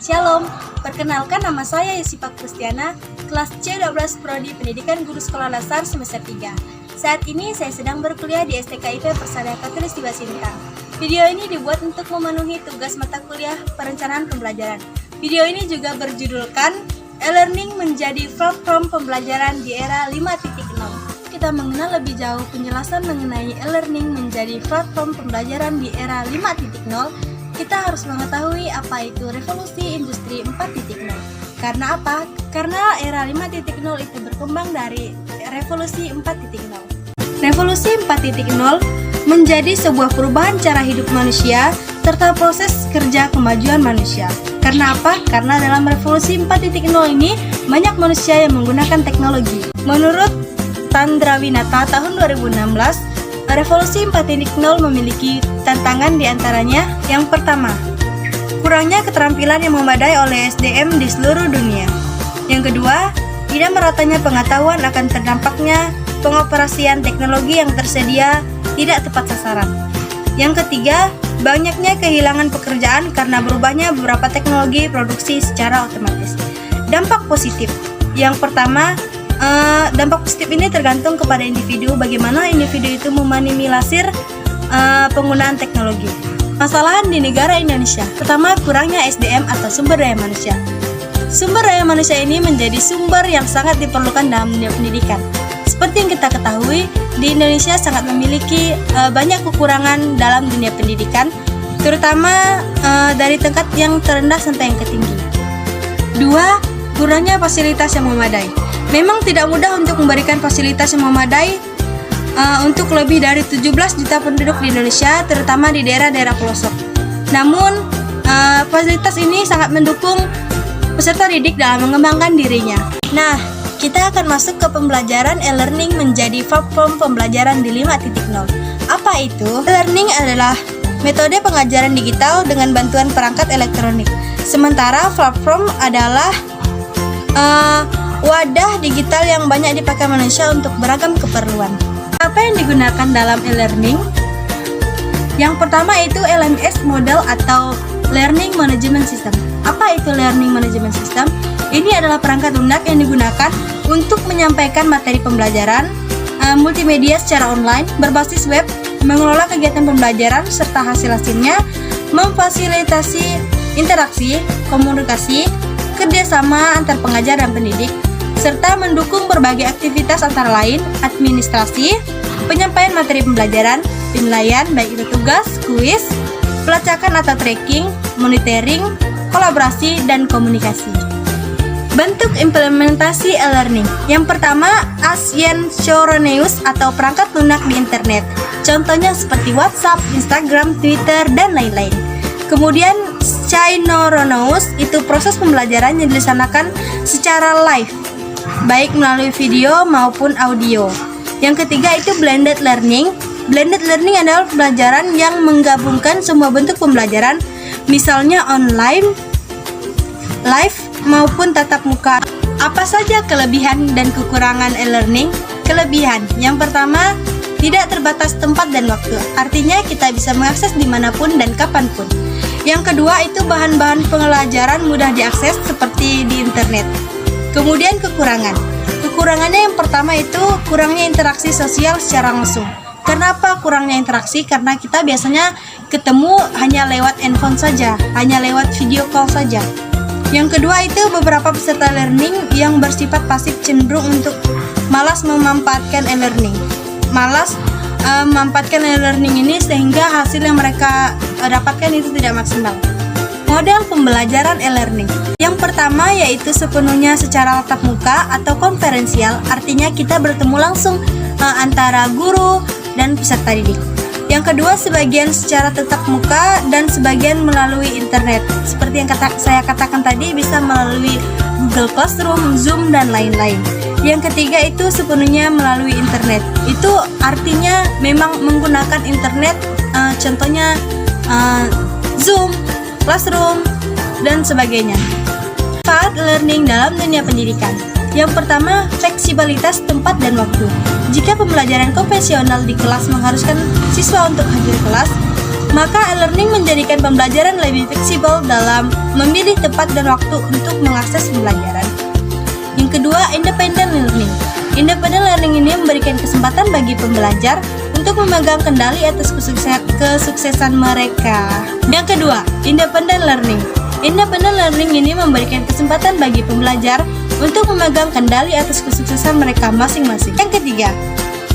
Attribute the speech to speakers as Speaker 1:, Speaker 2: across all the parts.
Speaker 1: Shalom, perkenalkan nama saya Yosipa Kristiana, kelas C12 Prodi Pendidikan Guru Sekolah Dasar semester 3. Saat ini saya sedang berkuliah di STKIP Persada Katulistiwa Sintang. Video ini dibuat untuk memenuhi tugas mata kuliah perencanaan pembelajaran. Video ini juga berjudulkan E-Learning menjadi platform pembelajaran di era 5.0. Kita mengenal lebih jauh penjelasan mengenai e-learning menjadi platform pembelajaran di era 5.0, kita harus mengetahui apa itu revolusi industri 4.0. Karena apa? Karena era 5.0 itu berkembang dari revolusi 4.0. Revolusi 4.0 menjadi sebuah perubahan cara hidup manusia serta proses kerja kemajuan manusia. Karena apa? Karena dalam revolusi 4.0 ini banyak manusia yang menggunakan teknologi. Menurut Chandra Winata tahun 2016, Revolusi 4.0 memiliki tantangan diantaranya. Yang pertama, kurangnya keterampilan yang memadai oleh SDM di seluruh dunia. Yang kedua, tidak meratanya pengetahuan akan terdampaknya pengoperasian teknologi yang tersedia tidak tepat sasaran. Yang ketiga, banyaknya kehilangan pekerjaan karena berubahnya beberapa teknologi produksi secara otomatis. Dampak positif. Yang pertama, dampak positif ini tergantung kepada individu, bagaimana individu itu meminimalisir penggunaan teknologi. Masalah di negara Indonesia, pertama kurangnya SDM atau sumber daya manusia. Sumber daya manusia ini menjadi sumber yang sangat diperlukan dalam dunia pendidikan. Seperti yang kita ketahui, di Indonesia sangat memiliki banyak kekurangan dalam dunia pendidikan, terutama dari tingkat yang terendah sampai yang tertinggi. Dua, kurangnya fasilitas yang memadai. Memang tidak mudah untuk memberikan fasilitas yang memadai untuk lebih dari 17 juta penduduk di Indonesia, terutama di daerah-daerah pelosok. Namun, fasilitas ini sangat mendukung peserta didik dalam mengembangkan dirinya. Nah, kita akan masuk ke pembelajaran e-learning menjadi platform pembelajaran di 5.0. Apa itu? E-learning adalah metode pengajaran digital dengan bantuan perangkat elektronik. Sementara platform adalah wadah digital yang banyak dipakai manusia untuk beragam keperluan. Apa yang digunakan dalam e-learning? Yang pertama itu LMS model atau Learning Management System. Apa itu Learning Management System? Ini adalah perangkat lunak yang digunakan untuk menyampaikan materi pembelajaran, multimedia secara online, berbasis web, mengelola kegiatan pembelajaran serta hasil-hasilnya, memfasilitasi interaksi, komunikasi, kerjasama antar pengajar dan pendidik, serta mendukung berbagai aktivitas antara lain administrasi, penyampaian materi pembelajaran, penilaian baik itu tugas, kuis, pelacakan atau tracking, monitoring, kolaborasi, dan komunikasi. Bentuk implementasi e-learning. Yang pertama, asynchronous atau perangkat lunak di internet. Contohnya seperti WhatsApp, Instagram, Twitter, dan lain-lain. Kemudian synchronous itu proses pembelajaran yang dilaksanakan secara live, baik melalui video maupun audio. Yang ketiga itu blended learning. Blended learning adalah pembelajaran yang menggabungkan semua bentuk pembelajaran, misalnya online, live, maupun tatap muka. Apa saja kelebihan dan kekurangan e-learning? Kelebihan, yang pertama, tidak terbatas tempat dan waktu. Artinya kita bisa mengakses dimanapun dan kapanpun. Yang kedua itu bahan-bahan pembelajaran mudah diakses seperti di internet. Kemudian kekurangan. Kekurangannya yang pertama itu kurangnya interaksi sosial secara langsung. Kenapa kurangnya interaksi? Karena kita biasanya ketemu hanya lewat handphone saja, hanya lewat video call saja. Yang kedua itu beberapa peserta learning yang bersifat pasif cenderung untuk malas memanfaatkan e-learning. Malas memanfaatkan e-learning ini sehingga hasil yang mereka dapatkan itu tidak maksimal. Model pembelajaran e-learning. Yang pertama yaitu sepenuhnya secara tatap muka atau konferensial, artinya kita bertemu langsung antara guru dan peserta didik. Yang kedua sebagian secara tatap muka dan sebagian melalui internet. Seperti yang saya katakan tadi, bisa melalui Google Classroom, Zoom, dan lain-lain. Yang ketiga itu sepenuhnya melalui internet. Itu artinya memang menggunakan internet, contohnya Zoom, Classroom, dan sebagainya. Manfaat learning dalam dunia pendidikan. Yang pertama, fleksibilitas tempat dan waktu. Jika pembelajaran konvensional di kelas mengharuskan siswa untuk hadir kelas, Maka e-learning menjadikan pembelajaran lebih fleksibel dalam memilih tempat dan waktu untuk mengakses pembelajaran. Yang kedua, independent learning. Independent learning ini memberikan kesempatan bagi pembelajar untuk memegang kendali atas kesuksesan mereka. Yang kedua, independent learning. Independent learning ini memberikan kesempatan bagi pembelajar untuk memegang kendali atas kesuksesan mereka masing-masing. Yang ketiga,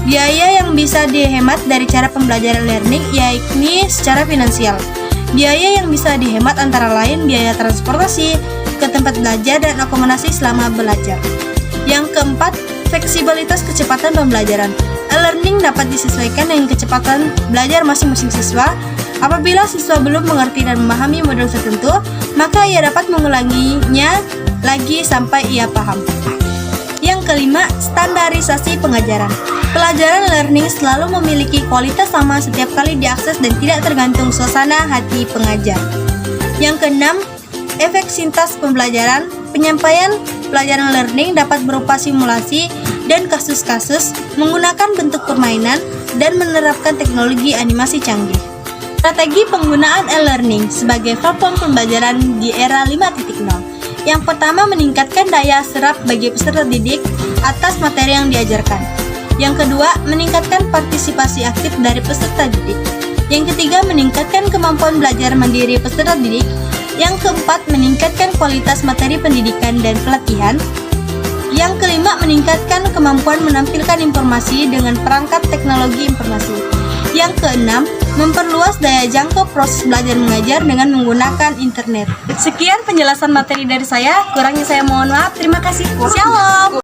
Speaker 1: biaya yang bisa dihemat dari cara pembelajaran learning yakni secara finansial. Biaya yang bisa dihemat antara lain biaya transportasi ke tempat belajar dan akomodasi selama belajar. Yang keempat, fleksibilitas kecepatan pembelajaran. E-learning dapat disesuaikan dengan kecepatan belajar masing-masing siswa. Apabila siswa belum mengerti dan memahami modul tertentu, maka ia dapat mengulanginya lagi sampai ia paham. Yang kelima, standarisasi pengajaran. Pelajaran learning selalu memiliki kualitas sama setiap kali diakses dan tidak tergantung suasana hati pengajar. Yang keenam, efektivitas pembelajaran. Penyampaian pelajaran learning dapat berupa simulasi dan kasus-kasus, menggunakan bentuk permainan, dan menerapkan teknologi animasi canggih. Strategi penggunaan e-learning sebagai platform pembelajaran di era 5.0. Yang pertama, meningkatkan daya serap bagi peserta didik atas materi yang diajarkan. Yang kedua, meningkatkan partisipasi aktif dari peserta didik. Yang ketiga, meningkatkan kemampuan belajar mandiri peserta didik. Yang keempat, meningkatkan kualitas materi pendidikan dan pelatihan. Yang kelima, meningkatkan kemampuan menampilkan informasi dengan perangkat teknologi informasi. Yang keenam, memperluas daya jangkau proses belajar mengajar dengan menggunakan internet. Sekian penjelasan materi dari saya, kurangnya saya mohon maaf. Terima kasih. Shalom.